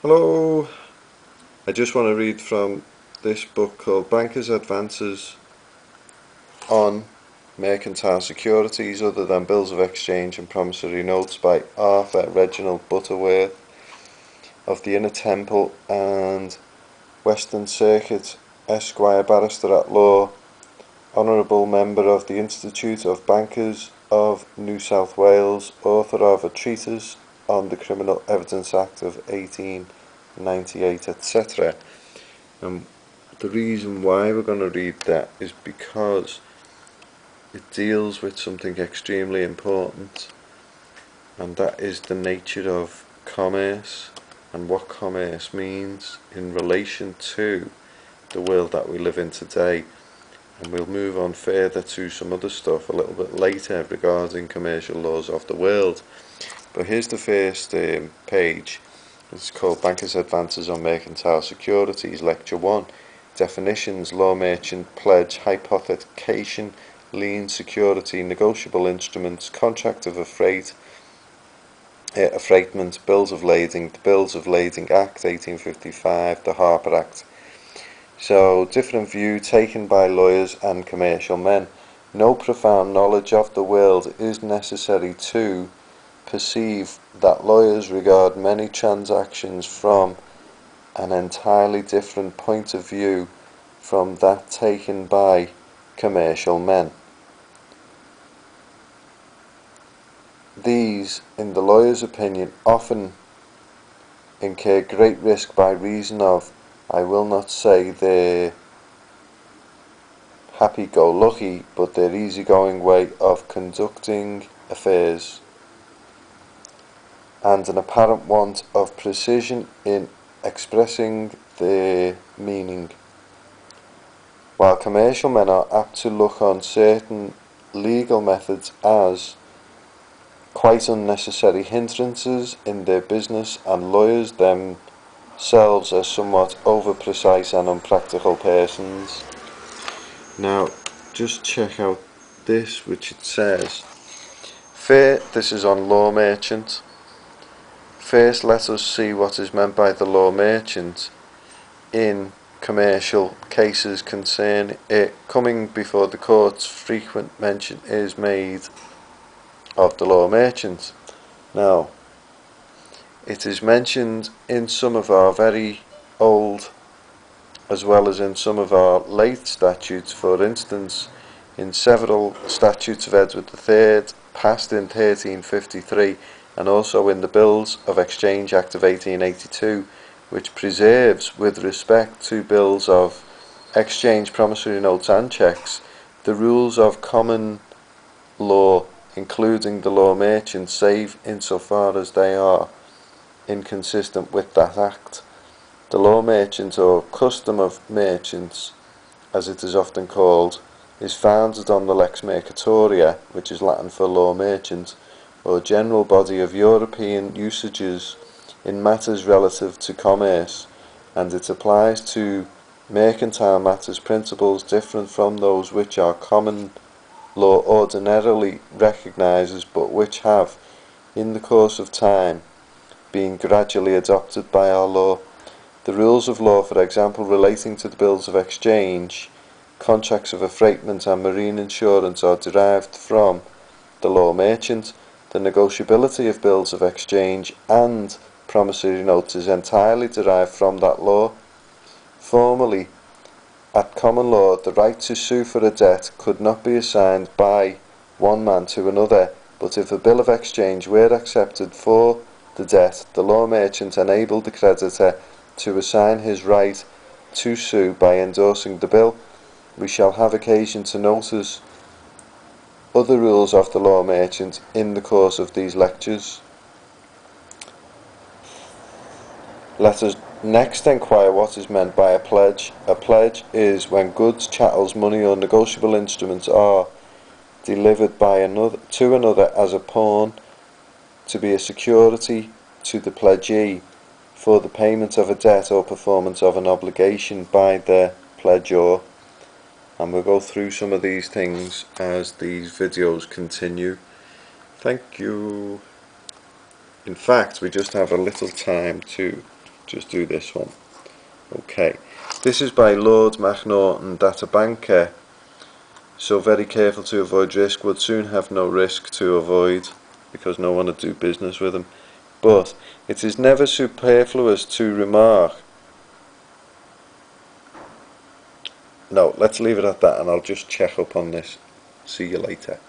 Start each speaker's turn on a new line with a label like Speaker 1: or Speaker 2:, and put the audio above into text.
Speaker 1: Hello, I just want to read from this book called Bankers' Advances on Mercantile Securities Other than Bills of Exchange and Promissory Notes by Arthur Reginald Butterworth of the Inner Temple and Western Circuit, Esquire, Barrister at Law, Honourable Member of the Institute of Bankers of New South Wales, author of a treatise on the Criminal Evidence Act of 1898, etc. And the reason why we're going to read that is because it deals with something extremely important, and that is the nature of commerce and what commerce means in relation to the world that we live in today. And we'll move on further to some other stuff a little bit later regarding commercial laws of the world. But here's the first page. It's called Bankers' Advances on Mercantile Securities, Lecture 1. Definitions: law, merchant, pledge, hypothecation, lien, security, negotiable instruments, contract of affreightment, bills of lading, the Bills of Lading Act 1855, the Harper Act. So, different view taken by lawyers and commercial men. No profound knowledge of the world is necessary to perceive that lawyers regard many transactions from an entirely different point of view from that taken by commercial men. These, in the lawyer's opinion, often incur great risk by reason of, I will not say their happy-go-lucky, but their easygoing way of conducting affairs, and an apparent want of precision in expressing their meaning. While commercial men are apt to look on certain legal methods as quite unnecessary hindrances in their business, and lawyers themselves as somewhat over-precise and unpractical persons. Now, just check out this, which it says. This is on law merchant. First, let us see what is meant by the law merchant in commercial cases concern it coming before the courts. Frequent mention is made of the law merchant. Now, it is mentioned in some of our very old as well as in some of our late statutes. For instance, in several statutes of Edward III passed in 1353, and also in the Bills of Exchange Act of 1882, which preserves, with respect to bills of exchange, promissory notes and cheques, the rules of common law, including the law merchant, save insofar as they are inconsistent with that act. The law merchant, or custom of merchants, as it is often called, is founded on the lex mercatoria, which is Latin for law merchant, or general body of European usages in matters relative to commerce, and it applies to mercantile matters principles different from those which our common law ordinarily recognises, but which have, in the course of time, been gradually adopted by our law. The rules of law, for example, relating to the bills of exchange, contracts of affreightment and marine insurance, are derived from the law merchant. The negotiability of bills of exchange and promissory notes is entirely derived from that law. Formerly, at common law, the right to sue for a debt could not be assigned by one man to another, but if a bill of exchange were accepted for the debt, the law merchant enabled the creditor to assign his right to sue by endorsing the bill. We shall have occasion to notice other rules of the law merchant in the course of these lectures. Let us next inquire what is meant by a pledge. A pledge is when goods, chattels, money or negotiable instruments are delivered by another to another as a pawn, to be a security to the pledgee for the payment of a debt or performance of an obligation by the pledgor. And we'll go through some of these things as these videos continue. Thank you. In fact, we just have a little time to just do this one. Okay, this is by Lord MacNaughton, Databanker. So very careful to avoid risk, would soon have no risk to avoid, because no one would do business with him. But it is never superfluous to remark. No, let's leave it at that, and I'll just check up on this. See you later.